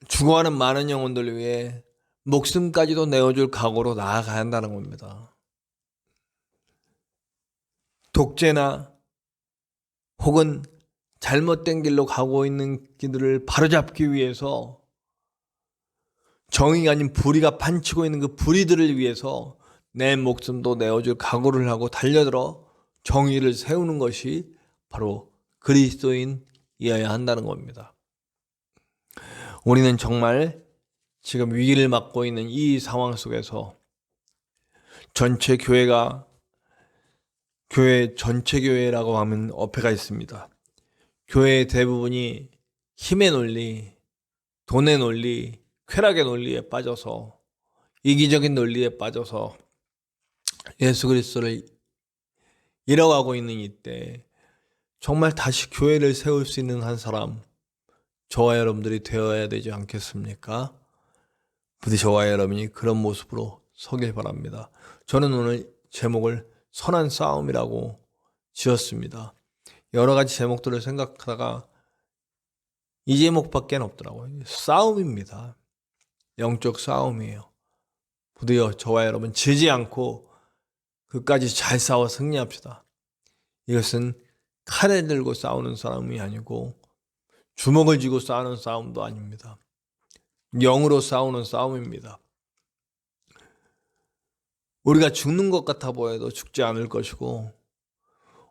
죽어가는 많은 영혼들을 위해 목숨까지도 내어줄 각오로 나아가야 한다는 겁니다. 독재나 혹은 잘못된 길로 가고 있는 길들을 바로잡기 위해서, 정의가 아닌 불의가 판치고 있는 그 불의들을 위해서 내 목숨도 내어줄 각오를 하고 달려들어 정의를 세우는 것이 바로 그리스도인이어야 한다는 겁니다. 우리는 정말 지금 위기를 맞고 있는 이 상황 속에서 전체 교회가 교회 전체 교회라고 하면 어폐가 있습니다. 교회의 대부분이 힘의 논리, 돈의 논리, 쾌락의 논리에 빠져서 이기적인 논리에 빠져서 예수 그리스도를 잃어가고 있는 이때 정말 다시 교회를 세울 수 있는 한 사람, 저와 여러분들이 되어야 되지 않겠습니까? 부디 저와 여러분이 그런 모습으로 서길 바랍니다. 저는 오늘 제목을 선한 싸움이라고 지었습니다. 여러 가지 제목들을 생각하다가 이 제목밖에 없더라고요. 싸움입니다. 영적 싸움이에요. 부디요 저와 여러분 지지 않고 끝까지 잘 싸워 승리합시다. 이것은 칼을 들고 싸우는 싸움이 아니고 주먹을 쥐고 싸우는 싸움도 아닙니다. 영으로 싸우는 싸움입니다. 우리가 죽는 것 같아 보여도 죽지 않을 것이고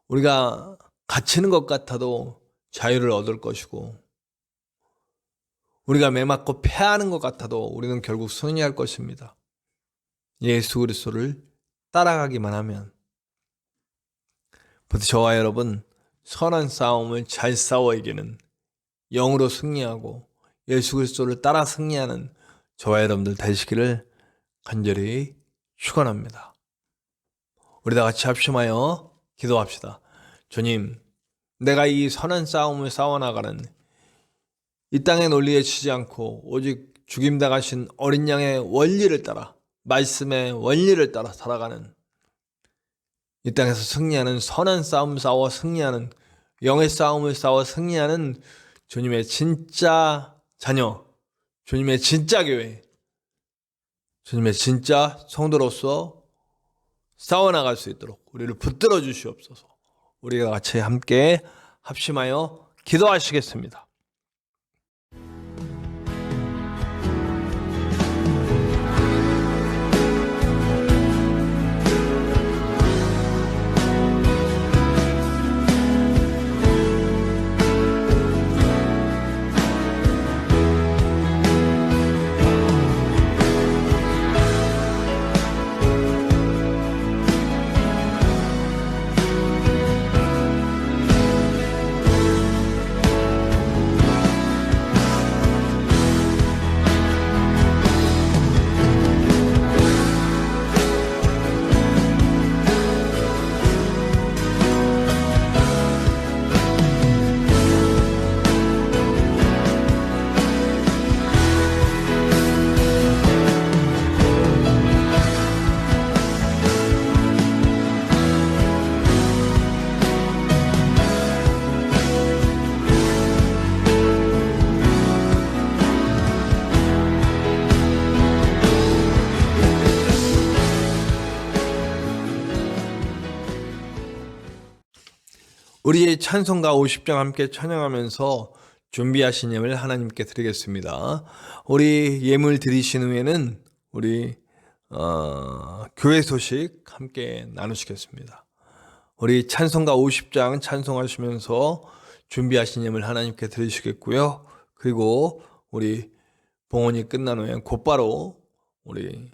우리가 갇히는 것 같아도 자유를 얻을 것이고 우리가 매맞고 패하는 것 같아도 우리는 결국 승리할 것입니다. 예수 그리스도를 따라가기만 하면 부디 저와 여러분 선한 싸움을 잘 싸워 이기는 영으로 승리하고 예수 그리스도를 따라 승리하는 저와 여러분들 되시기를 간절히 축원합니다. 우리 다 같이 합심하여 기도합시다. 주님, 내가 이 선한 싸움을 싸워나가는 이 땅의 논리에 치지 않고 오직 죽임당하신 어린 양의 원리를 따라 말씀의 원리를 따라 살아가는 이 땅에서 승리하는 선한 싸움 싸워 승리하는 영의 싸움을 싸워 승리하는 주님의 진짜 자녀, 주님의 진짜 교회, 주님의 진짜 성도로서 싸워나갈 수 있도록 우리를 붙들어 주시옵소서. 우리가 같이 함께 합심하여 기도하시겠습니다. 우리의 찬송가 50장 함께 찬양하면서 준비하신 예물 하나님께 드리겠습니다. 우리 예물 드리신 후에는 우리 교회 소식 함께 나누시겠습니다. 우리 찬송가 50장 찬송하시면서 준비하신 예물 하나님께 드리시겠고요. 그리고 우리 봉헌이 끝난 후에 곧바로 우리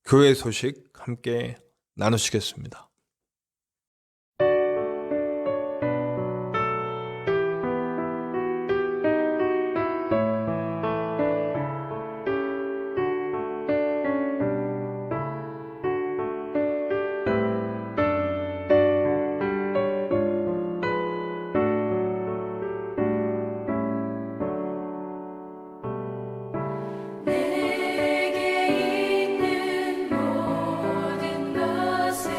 교회 소식 함께 나누시겠습니다. 내게 있는 모든 것을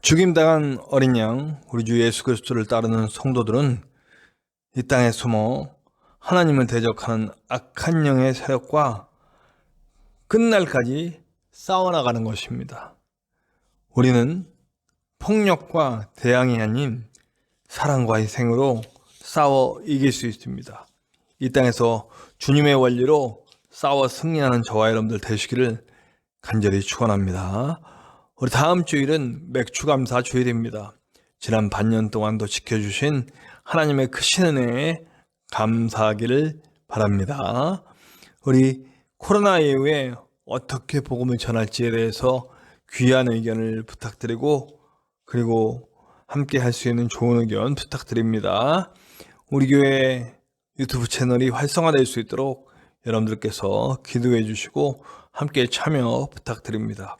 죽임당한 어린 양 우리 주 예수 그리스도를 따르는 성도들은 이 땅에 숨어 하나님을 대적하는 악한 영의 세력과 끝날까지 싸워나가는 것입니다. 우리는 폭력과 대항이 아닌 사랑과 희생으로 싸워 이길 수 있습니다. 이 땅에서 주님의 원리로 싸워 승리하는 저와 여러분들 되시기를 간절히 축원합니다. 우리 다음 주일은 맥주감사 주일입니다. 지난 반년 동안도 지켜주신 하나님의 크신 은혜에 감사하기를 바랍니다. 우리 코로나 이후에 어떻게 복음을 전할지에 대해서 귀한 의견을 부탁드리고 그리고 함께 할 수 있는 좋은 의견 부탁드립니다. 우리 교회 유튜브 채널이 활성화될 수 있도록 여러분들께서 기도해 주시고 함께 참여 부탁드립니다.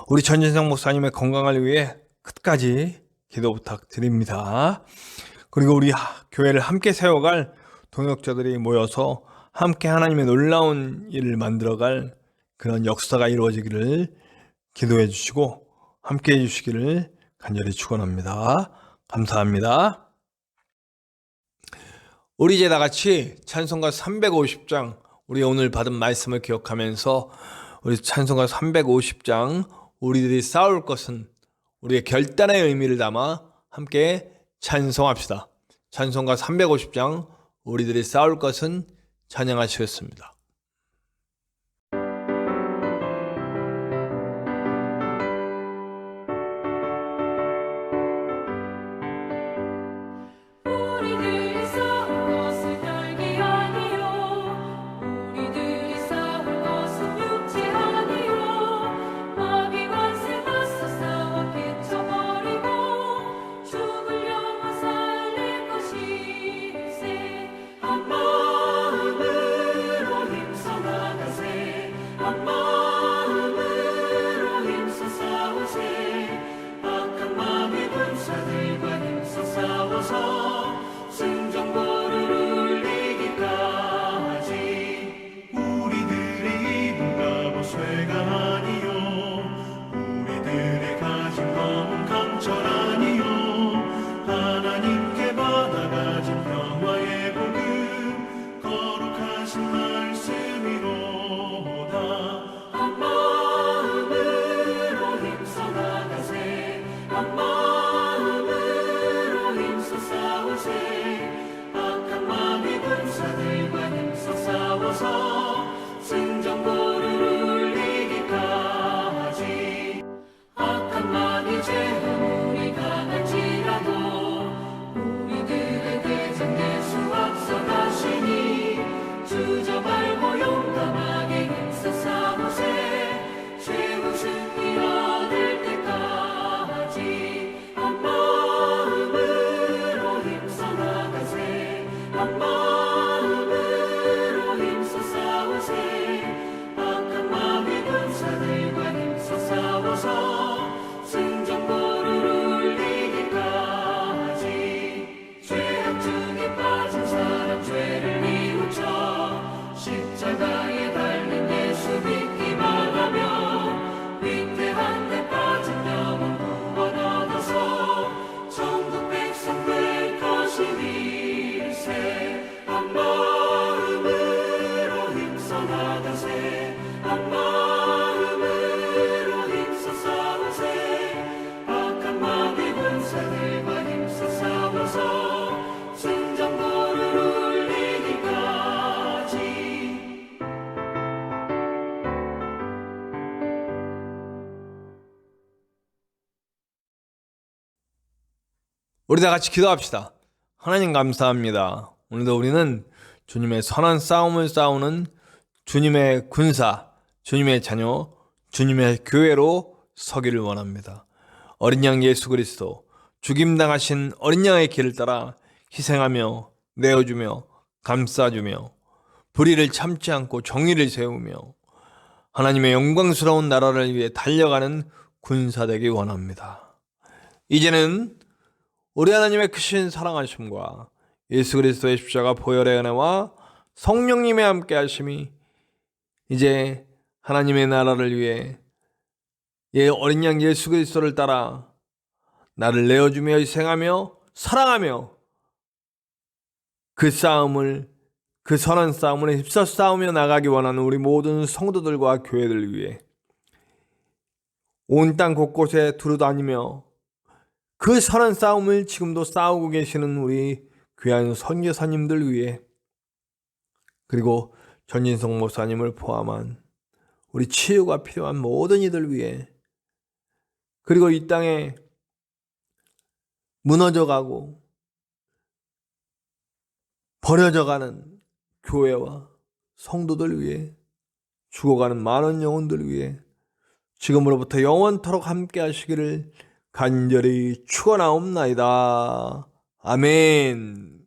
우리 전진성 목사님의 건강을 위해 끝까지 기도 부탁드립니다. 그리고 우리 교회를 함께 세워갈 동역자들이 모여서 함께 하나님의 놀라운 일을 만들어갈 그런 역사가 이루어지기를 기도해 주시고 함께 해 주시기를 간절히 축원합니다. 감사합니다. 우리 이제 다 같이 찬송가 350장 우리 오늘 받은 말씀을 기억하면서 우리 찬송가 350장 우리들이 싸울 것은 우리의 결단의 의미를 담아 함께 찬송합시다. 찬송가 350장 우리들이 싸울 것은 찬양하시겠습니다. 우리들이 싸울 것은 혈기 아니요 우리들이 싸울 것은 육체 아니요 마귀 권세 맞서 싸워 깨쳐버리고 죽을 영혼 살릴 것일세 한 마음으로 힘써 나가세 한 마음으로 힘써 싸우세 악한 마귀 군사들과 힘써 싸워서 승전보를 울리기까지 우리들의 힘과 보쇠가 아니요 우리들의 가진 검은 강철 아니요 하나님께 받아가진 평화의 복음 거룩하신 말씀이로다 한 마음으로 힘써 나가세 한 마음으로 힘써 싸우세 악한 마귀 군사들과 힘써 싸워서 승전보를 울리기까지 악한 마귀 죄 아무리 강할지라도 우리들의 대장 예수 앞서가시니 주저 말고 용감하게 힘써 싸우세 최후 승리 얻을 때까지 한 마음으로 힘써 나가세 한 마음으로 힘써 싸우세 악한 마귀 군사들과 힘써 싸워서 승전보를 울리기까지 죄악 중에 빠진 사람 죄를 뉘우쳐 십자가에 달린 예수 믿기만 하면 위태한 데 빠진 영혼 구원 얻어서 천국 백성 될 것이니세 한 마음으로 힘써 나가세 한 마음으로 힘써 싸우세 악한 마귀 군사들과 힘써 싸워서 승전보를 울리기까지 우리 다 같이 기도합시다. 하나님 감사합니다. 오늘도 우리는 주님의 선한 싸움을 싸우는 주님의 군사, 주님의 자녀, 주님의 교회로 서기를 원합니다. 어린 양 예수 그리스도, 죽임당하신 어린 양의 길을 따라 희생하며 내어주며 감싸주며 불의를 참지 않고 정의를 세우며 하나님의 영광스러운 나라를 위해 달려가는 군사 되기 원합니다. 이제는 우리 하나님의 크신 사랑하심과 예수 그리스도의 십자가 보혈의 은혜와 성령님의 함께 하심이 이제 하나님의 나라를 위해 어린 양 예수 그리스도를 따라 나를 내어주며 희생하며 사랑하며 그 싸움을, 그 선한 싸움을 힘써 싸우며 나가기 원하는 우리 모든 성도들과 교회들 위해 온 땅 곳곳에 두루다니며 그 선한 싸움을 지금도 싸우고 계시는 우리 귀한 선교사님들 위해, 그리고 전진성 목사님을 포함한 우리 치유가 필요한 모든 이들 위해, 그리고 이 땅에 무너져가고 버려져가는 교회와 성도들 위해, 죽어가는 많은 영혼들 위해 지금으로부터 영원토록 함께 하시기를 간절히 축원하옵나이다. 아멘.